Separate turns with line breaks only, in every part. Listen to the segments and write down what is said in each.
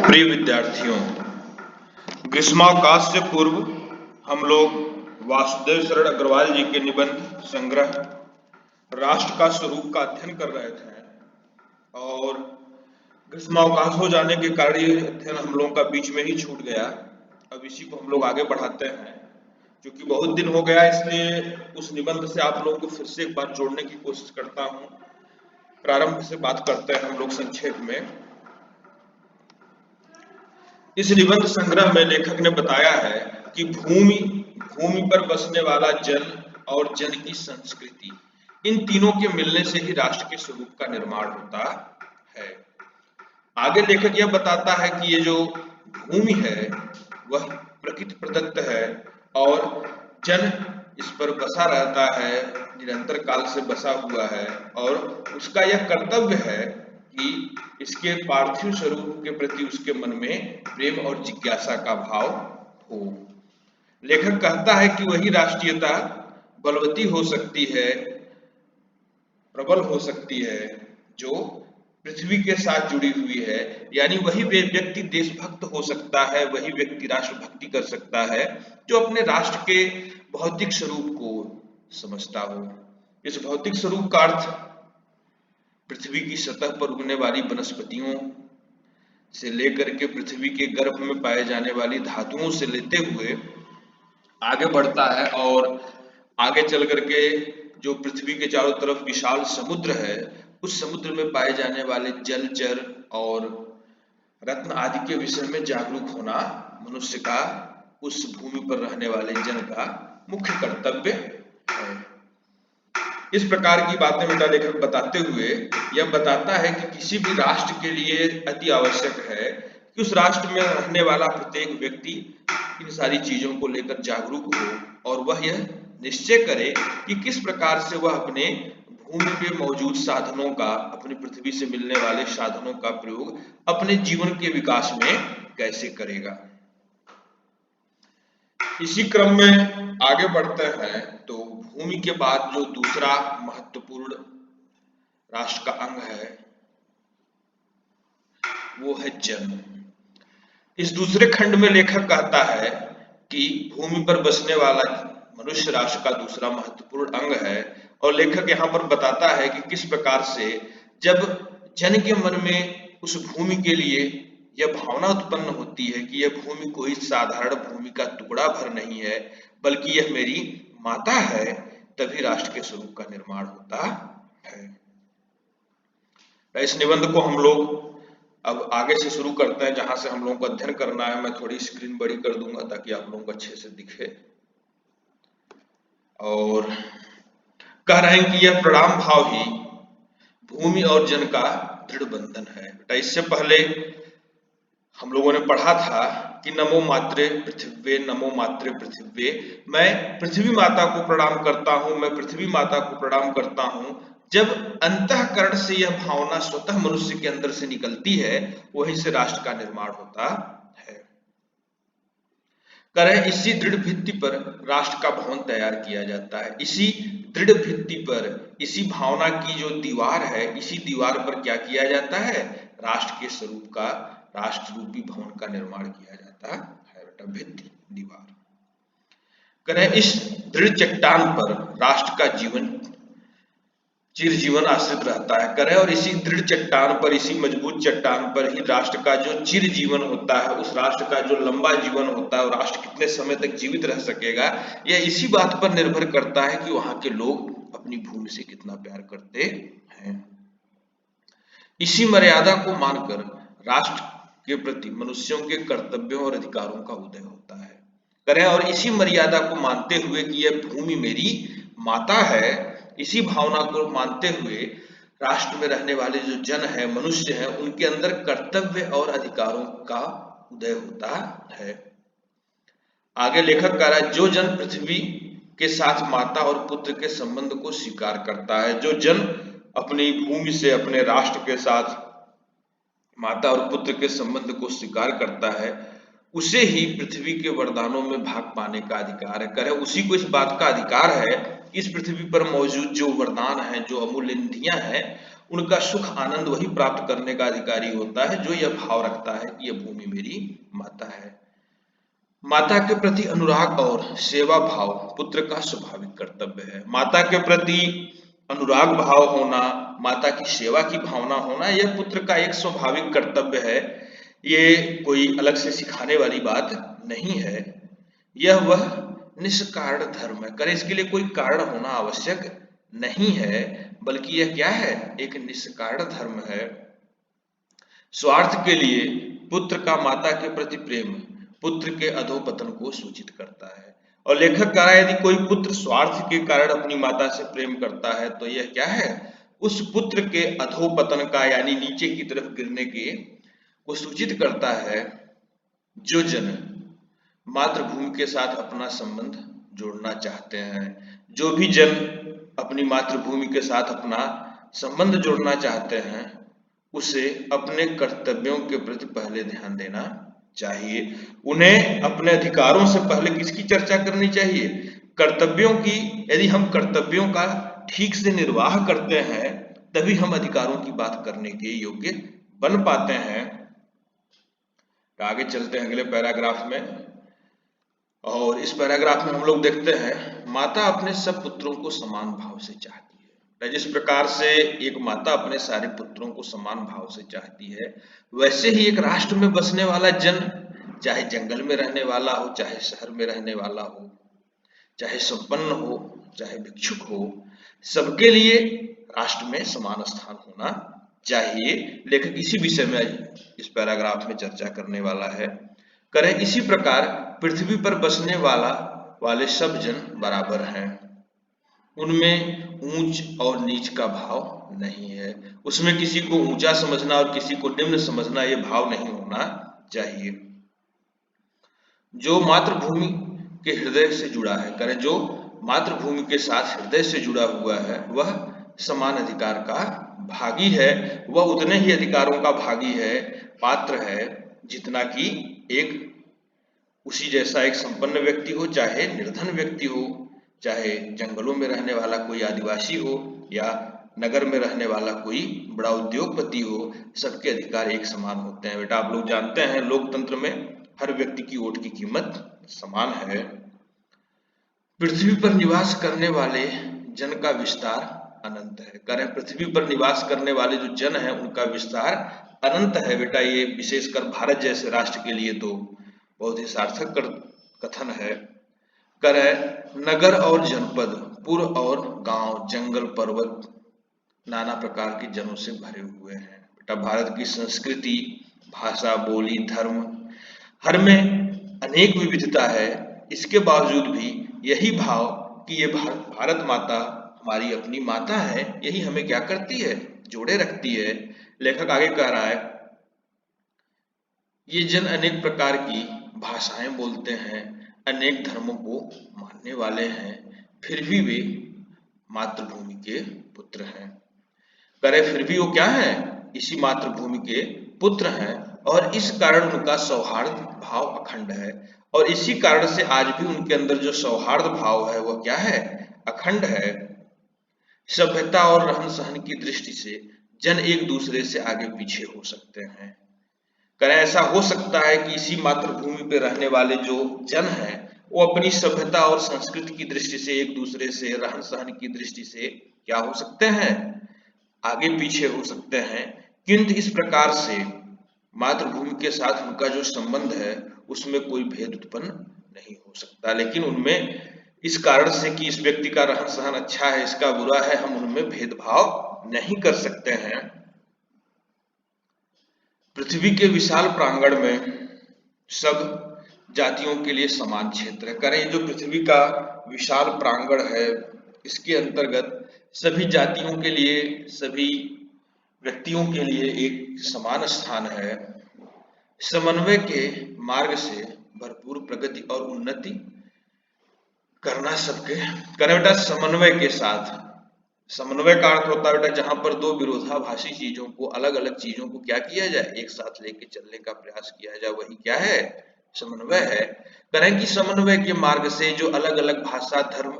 प्रिय विद्यार्थियों, ग्रीष्मावकाश से पूर्व हम लोग वासुदेव शरण अग्रवाल जी के निबंध संग्रह राष्ट्र का स्वरूप का अध्ययन कर रहे थे और ग्रीष्मावकाश हो जाने के कारण ये अध्ययन हम लोगों का बीच में ही छूट गया। अब इसी को हम लोग आगे बढ़ाते हैं। क्योंकि बहुत दिन हो गया, इसलिए उस निबंध से आप लोगों को फिर से एक बार जोड़ने की कोशिश करता हूँ। प्रारंभ से बात करते हैं हम लोग संक्षेप में। इस निबंध संग्रह में लेखक ने बताया है कि भूमि पर बसने वाला जन और जन की संस्कृति, इन तीनों के मिलने से ही राष्ट्र के स्वरूप का निर्माण होता है। आगे लेखक यह बताता है कि ये जो भूमि है वह प्रकृति प्रदत्त है और जन इस पर बसा रहता है, निरंतर काल से बसा हुआ है और उसका यह कर्तव्य है कि इसके पार्थिव स्वरूप के प्रति उसके मन में प्रेम और जिज्ञासा का भाव हो। लेखक कहता है कि वही राष्ट्रीयता बलवती हो सकती है, प्रबल हो सकती है, जो पृथ्वी के साथ जुड़ी हुई है। यानी वही व्यक्ति देशभक्त हो सकता है, वही व्यक्ति राष्ट्रभक्ति कर सकता है जो अपने राष्ट्र के भौतिक स्वरूप को समझता हो। इस भौतिक स्वरूप का अर्थ पृथ्वी की सतह पर उगने वाली वनस्पतियों से लेकर के पृथ्वी के गर्भ में पाए जाने वाली धातुओं से लेते हुए आगे बढ़ता है और आगे चल करके जो पृथ्वी के चारों तरफ विशाल समुद्र है, उस समुद्र में पाए जाने वाले जलचर और रत्न आदि के विषय में जागरूक होना मनुष्य का, उस भूमि पर रहने वाले जन का मुख्य कर्तव्य है। इस प्रकार की बातें मेरा लेखक बताते हुए यह बताता है कि किसी भी राष्ट्र के लिए अति आवश्यक है कि उस राष्ट्र में रहने वाला प्रत्येक व्यक्ति इन सारी चीजों को लेकर जागरूक हो और वह यह निश्चय करे कि किस प्रकार से वह अपने भूमि पे मौजूद साधनों का, अपनी पृथ्वी से मिलने वाले साधनों का प्रयोग अपने जीवन के विकास में कैसे करेगा। इसी क्रम में आगे बढ़ते हैं तो भूमि के बाद जो दूसरा महत्वपूर्ण राष्ट्र का अंग है वो है जन। इस दूसरे खंड में लेखक कहता है कि भूमि पर बसने वाला मनुष्य राष्ट्र का दूसरा महत्वपूर्ण अंग है और लेखक यहाँ पर बताता है कि किस प्रकार से जब जन के मन में उस भूमि के लिए यह भावना उत्पन्न होती है कि यह भूमि कोई साधारण भूमि का टुकड़ा भर नहीं है, बल्कि यह मेरी माता है, तभी राष्ट्र के स्वरूप का निर्माण होता है। इस निबंध को हम लोग अब आगे से शुरू करते हैं, जहां से हम लोगों को अध्ययन करना है। मैं थोड़ी स्क्रीन बड़ी कर दूंगा ताकि आप लोगों को अच्छे से दिखे। और कह रहे हैं कि यह प्रणाम भाव ही भूमि और जन का दृढ़ बंधन है। इससे पहले हम लोगों ने पढ़ा था कि नमो मात्रे पृथिव्ये, नमो मात्रे पृथिव्ये, मैं पृथ्वी माता को प्रणाम करता हूं, मैं पृथ्वी माता को प्रणाम करता हूं। जब अंतःकरण से यह भावना स्वतः मनुष्य के अंदर से निकलती है, वहीं से राष्ट्र का निर्माण होता है। करें इसी दृढ़ भित्ति पर राष्ट्र का भवन तैयार किया जाता है। इसी दृढ़ भित्ति पर, इसी भावना की जो दीवार है, इसी दीवार पर क्या किया जाता है? राष्ट्र के स्वरूप का, राष्ट्र रूपी भवन का निर्माण किया जाता है बेटा, भित्ति, दीवार। करें इस दृढ़ चट्टान पर राष्ट्र का जीवन चिर जीवन आश्रित रहता है। करें और इसी दृढ़ चट्टान पर, इसी मजबूत चट्टान पर ही राष्ट्र का जो चिर जीवन होता है, उस राष्ट्र का जो लंबा जीवन होता है, और राष्ट्र कितने समय तक जीवित रह सकेगा, यह इसी बात पर निर्भर करता है कि वहां के लोग अपनी भूमि से कितना प्यार करते हैं। इसी मर्यादा को मानकर राष्ट्र के प्रति मनुष्यों के कर्तव्यों और अधिकारों का उदय होता है। करें और इसी मर्यादा को मानते हुए कि यह भूमि मेरी माता है, इसी भावना को मानते हुए राष्ट्र में रहने वाले जो जन है, मनुष्य है, उनके अंदर कर्तव्य और अधिकारों का उदय होता है। आगे लेखक कह रहा है, जो जन पृथ्वी के साथ माता और पुत्र के संबंध को स्वीकार करता है, जो जन अपनी भूमि से, अपने राष्ट्र के साथ माता और पुत्र के संबंध को स्वीकार करता है, उसे ही पृथ्वी के वरदानों में भाग पाने का अधिकार है। करें उसी को इस बात का अधिकार है, इस पृथ्वी पर मौजूद जो वरदान है, जो अमूल्य निधियां हैं, उनका सुख आनंद वही प्राप्त करने का अधिकारी होता है जो यह भाव रखता है कि यह भूमि मेरी माता है। माता के प्रति अनुराग और सेवा भाव पुत्र का स्वाभाविक कर्तव्य है। माता के प्रति अनुराग भाव होना, माता की सेवा की भावना होना, यह पुत्र का एक स्वाभाविक कर्तव्य है। ये कोई अलग से सिखाने वाली बात नहीं है। यह वह निष्कारण धर्म है। करे इसके लिए कोई कारण होना आवश्यक नहीं है, बल्कि यह क्या है, एक निष्कारण धर्म है। स्वार्थ के लिए पुत्र का माता के प्रति प्रेम पुत्र के अधोपतन को सूचित करता है। और लेखक कह रहा है, यदि कोई पुत्र स्वार्थ के कारण अपनी माता से प्रेम करता है तो यह क्या है, उस पुत्र के अधोपतन का यानी नीचे की तरफ गिरने के को सूचित करता है। जो जन मातृभूमि के साथ अपना संबंध जोड़ना चाहते हैं, जो भी जन अपनी मातृभूमि के साथ अपना संबंध जोड़ना चाहते हैं, उसे अपने कर्तव्यों के प्रति पहले ध्यान देना चाहिए। उन्हें अपने अधिकारों से पहले किसकी चर्चा करनी चाहिए, कर्तव्यों की। यदि हम कर्तव्यों का ठीक से निर्वाह करते हैं तभी हम अधिकारों की बात करने के योग्य बन पाते हैं। आगे चलते हैं अगले पैराग्राफ में, और इस पैराग्राफ में हम लोग देखते हैं माता अपने सब पुत्रों को समान भाव से चाहती है। जिस प्रकार से एक माता अपने सारे पुत्रों को समान भाव से चाहती है, वैसे ही एक राष्ट्र में बसने वाला जन, चाहे जंगल में रहने वाला हो, चाहे शहर में रहने वाला हो, चाहे संपन्न हो, चाहे भिक्षुक हो, सबके लिए राष्ट्र में समान स्थान होना चाहिए। लेखक इसी विषय में इस पैराग्राफ में चर्चा करने वाला है। करें इसी प्रकार पृथ्वी पर बसने वाले सब जन बराबर हैं। उनमें ऊंच और नीच का भाव नहीं है। उसमें किसी को ऊंचा समझना और किसी को निम्न समझना, यह भाव नहीं होना चाहिए। जो मातृभूमि के हृदय से जुड़ा है, करें जो मातृभूमि के साथ हृदय से जुड़ा हुआ है, वह समान अधिकार का भागी है। वह उतने ही अधिकारों का भागी है, पात्र है, जितना कि एक उसी जैसा एक संपन्न व्यक्ति हो, चाहे निर्धन व्यक्ति हो, चाहे जंगलों में रहने वाला कोई आदिवासी हो या नगर में रहने वाला कोई बड़ा उद्योगपति हो, सबके अधिकार एक समान होते हैं। बेटा आप लोग जानते हैं लोकतंत्र में हर व्यक्ति की वोट की कीमत समान है। पृथ्वी पर निवास करने वाले जन का विस्तार अनंत है। करें पृथ्वी पर निवास करने वाले जो जन है उनका विस्तार अनंत है। बेटा ये विशेषकर भारत जैसे राष्ट्र के लिए तो बहुत ही सार्थक कथन है। करें नगर और जनपद, पुर और गांव, जंगल, पर्वत नाना प्रकार के जनों से भरे हुए हैं। बेटा भारत की संस्कृति, भाषा, बोली, धर्म, हर में अनेक विविधता है। इसके बावजूद भी यही भाव कि ये भारत माता हमारी अपनी माता है, यही हमें क्या करती है, जोड़े रखती है। लेखक आगे कह रहा है, ये जन अनेक प्रकार की भाषाएं बोलते हैं, अनेक धर्मों को मानने वाले हैं, फिर भी वे मातृभूमि के पुत्र हैं। करे फिर भी वो क्या है, इसी मातृभूमि के पुत्र हैं, और इस कारण उनका सौहार्द भाव अखंड है। और इसी कारण से आज भी उनके अंदर जो सौहार्द भाव है वह क्या है, अखंड है। सभ्यता और रहन सहन की दृष्टि से जन एक दूसरे से आगे पीछे हो सकते हैं। करें ऐसा हो सकता है कि इसी मातृभूमि पे रहने वाले जो जन हैं वो अपनी सभ्यता और संस्कृति की दृष्टि से एक दूसरे से, रहन सहन की दृष्टि से क्या हो सकते हैं, आगे पीछे हो सकते हैं। किंतु इस प्रकार से मातृभूमि के साथ उनका जो संबंध है उसमें कोई भेद उत्पन्न नहीं हो सकता। लेकिन उनमें इस कारण से कि इस व्यक्ति का रहन सहन अच्छा है, इसका बुरा है, हम उनमें भेदभाव नहीं कर सकते हैं। पृथ्वी के विशाल प्रांगण में सब जातियों के लिए समान क्षेत्र है। करें जो पृथ्वी का विशाल प्रांगण है, इसके अंतर्गत सभी जातियों के लिए, सभी व्यक्तियों के लिए एक समान स्थान है। समन्वय के मार्ग से भरपूर प्रगति और उन्नति करना सबके करें। बेटा समन्वय के साथ, समन्वय का अर्थ होता है बेटा जहां पर दो विरोधाभासी चीजों को, अलग अलग चीजों को क्या किया जाए, एक साथ लेके चलने का प्रयास किया जाए, वही क्या है, समन्वय है। करें कि समन्वय के मार्ग से जो अलग अलग भाषा, धर्म,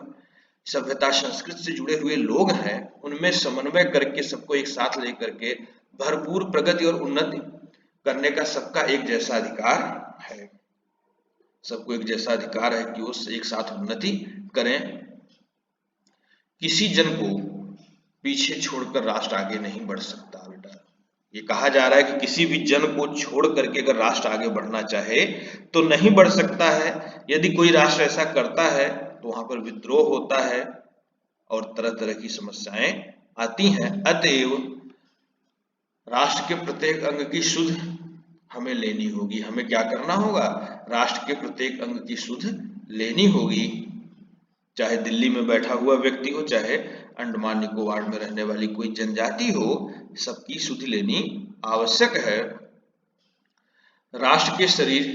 सभ्यता संस्कृति से जुड़े हुए लोग हैं, उनमें समन्वय करके सबको एक साथ लेकर के भरपूर प्रगति और उन्नति करने का सबका एक जैसा अधिकार है। सबको एक जैसा अधिकार है कि वो एक साथ उन्नति करें। किसी जन को पीछे छोड़कर राष्ट्र आगे नहीं बढ़ सकता बेटा। ये कहा जा रहा है कि किसी भी जन को छोड़ करके अगर राष्ट्र आगे बढ़ना चाहे तो नहीं बढ़ सकता है। यदि कोई राष्ट्र ऐसा करता है तो वहां पर विद्रोह होता है और तरह तरह की समस्याएं आती हैं। अतएव राष्ट्र के प्रत्येक अंग की सुध हमें लेनी होगी। हमें क्या करना होगा? राष्ट्र के प्रत्येक अंग की सुध लेनी होगी। चाहे दिल्ली में बैठा हुआ व्यक्ति हो, चाहे अंडमान निकोबार में रहने वाली कोई जनजाति हो, सबकी सुध लेनी आवश्यक है। राष्ट्र के शरीर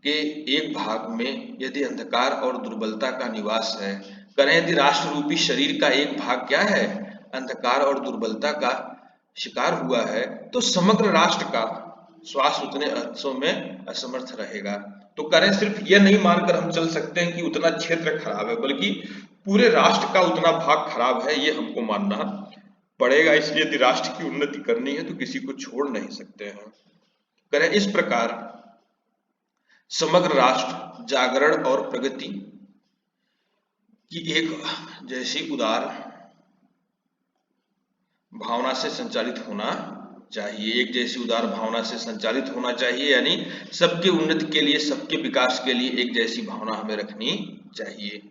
के एक भाग में यदि अंधकार और दुर्बलता का निवास है, करें यदि राष्ट्र रूपी शरीर का एक भाग क्या है? अंधकार और दुर्बलता का शिकार हुआ है, तो समग्र राष्ट्र का स्वास्थ्य उतने अंशों में असमर्थ रहेगा। तो करें सिर्फ यह नहीं मानकर हम चल सकते हैं कि उतना क्षेत्र खराब है, बल्कि पूरे राष्ट्र का उतना भाग खराब है, ये हमको मानना पड़ेगा। इसलिए यदि राष्ट्र की उन्नति करनी है तो किसी को छोड़ नहीं सकते हैं। करें इस प्रकार समग्र राष्ट्र जागरण और प्रगति की एक जैसी उदार भावना से संचालित होना चाहिए। एक जैसी उदार भावना से संचालित होना चाहिए, यानी सबके उन्नति के लिए, सबके विकास के लिए एक जैसी भावना हमें रखनी चाहिए।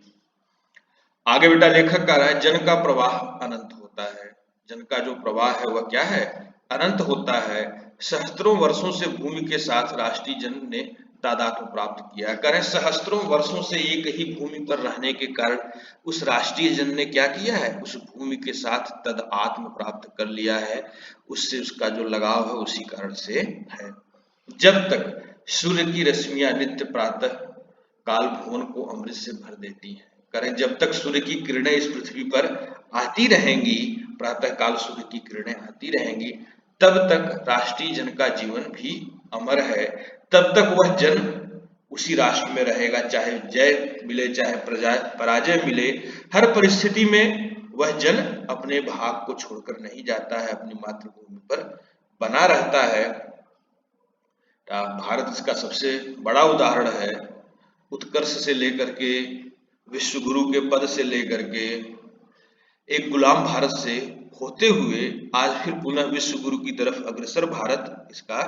आगे बेटा लेखक कह रहा है, जन का प्रवाह अनंत होता है। जन का जो प्रवाह है वह क्या है? अनंत होता है। सहस्त्रों वर्षों से भूमि के साथ राष्ट्रीय जन ने तादात्म्य प्राप्त किया। करें सहस्त्रों वर्षों से एक ही भूमि पर रहने के कारण उस राष्ट्रीय जन ने क्या किया है? उस भूमि के साथ तदात्म्य प्राप्त कर लिया है। उससे उसका जो लगाव है उसी कारण से है। जब तक सूर्य की रश्मियां नित्य प्रातः काल भुवन को अमृत से भर देती हैं। करें जब तक सूर्य की किरणें इस पृथ्वी पर आती रहेंगी, प्रातः काल सूर्य की किरणें आती रहेंगी, तब तक राष्ट्रीय जन का जीवन भी अमर है। तब तक वह जन उसी राष्ट्र में रहेगा, चाहे जय मिले चाहे पराजय मिले, हर परिस्थिति में वह जन अपने भाग को छोड़कर नहीं जाता है, अपनी मातृभूमि पर बना रहता है। भारत इसका सबसे बड़ा उदाहरण है। उत्कर्ष से लेकर के विश्व गुरु के पद से लेकर के एक गुलाम भारत से होते हुए आज फिर पुनः विश्व गुरु की तरफ अग्रसर भारत इसका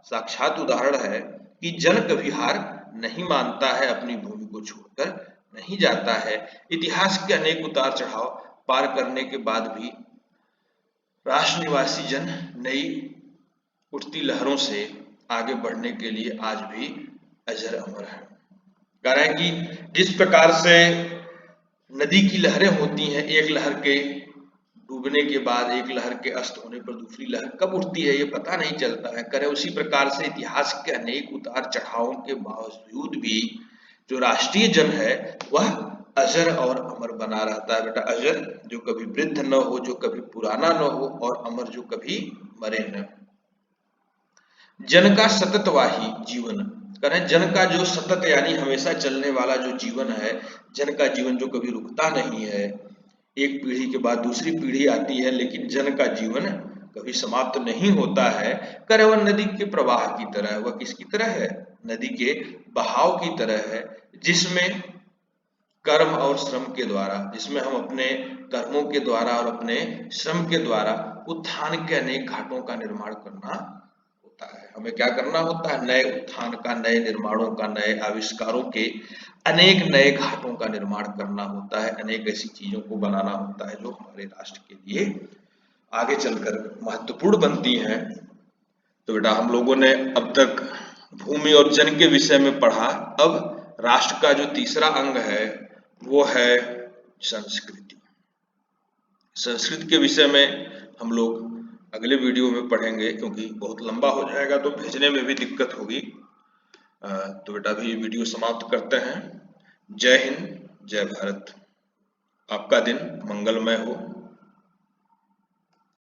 साक्षात उदाहरण है कि जन कभी हार नहीं मानता है, अपनी भूमि को छोड़कर नहीं जाता है। इतिहास के अनेक उतार चढ़ाव पार करने के बाद भी राष्ट्र निवासी जन नई उठती लहरों से आगे बढ़ने के लिए आज भी अजर अमर है। कारण कि जिस प्रकार से नदी की लहरें होती हैं, एक लहर के डूबने के बाद, एक लहर के अस्त होने पर दूसरी लहर कब उठती है ये पता नहीं चलता है। करें उसी प्रकार से इतिहास के अनेक उतार चढ़ावों के बावजूद भी जो राष्ट्रीय जन है वह अजर और अमर बना रहता है। बेटा अजर जो कभी वृद्ध न हो, जो कभी पुराना न हो, और अमर जो कभी मरे न। जन का सततवाही जीवन। करें जन का जो सतत यानी हमेशा चलने वाला जो जीवन है, जन का जीवन जो कभी रुकता नहीं है, एक पीढ़ी के बाद दूसरी पीढ़ी आती है, लेकिन जन का जीवन कभी समाप्त नहीं होता है। करें वह नदी के प्रवाह की तरह है। वह किसकी तरह है? नदी के बहाव की तरह है, जिसमें कर्म और श्रम के द्वारा, जिसमें हम अपने कर्मों के द्वारा और अपने श्रम के द्वारा उत्थान के अनेक घाटों का निर्माण करना होता है। हमें क्या करना होता है? नए उत्थान का, नए निर्माणों का, नए आविष्कारों के अनेक नए घाटों का निर्माण करना होता है। अनेक ऐसी चीजों को बनाना होता है जो हमारे राष्ट्र के लिए आगे चलकर महत्वपूर्ण बनती हैं। तो बेटा हम लोगों ने अब तक भूमि और जन के विषय में पढ़ा। अब राष्ट्र का जो तीसरा अंग है वो है संस्कृति। संस्कृति के विषय में हम लोग अगले वीडियो में पढ़ेंगे, क्योंकि बहुत लंबा हो जाएगा तो भेजने में भी दिक्कत होगी। तो बेटा अभी वीडियो समाप्त करते हैं। जय हिंद, जय भारत। आपका दिन मंगलमय हो।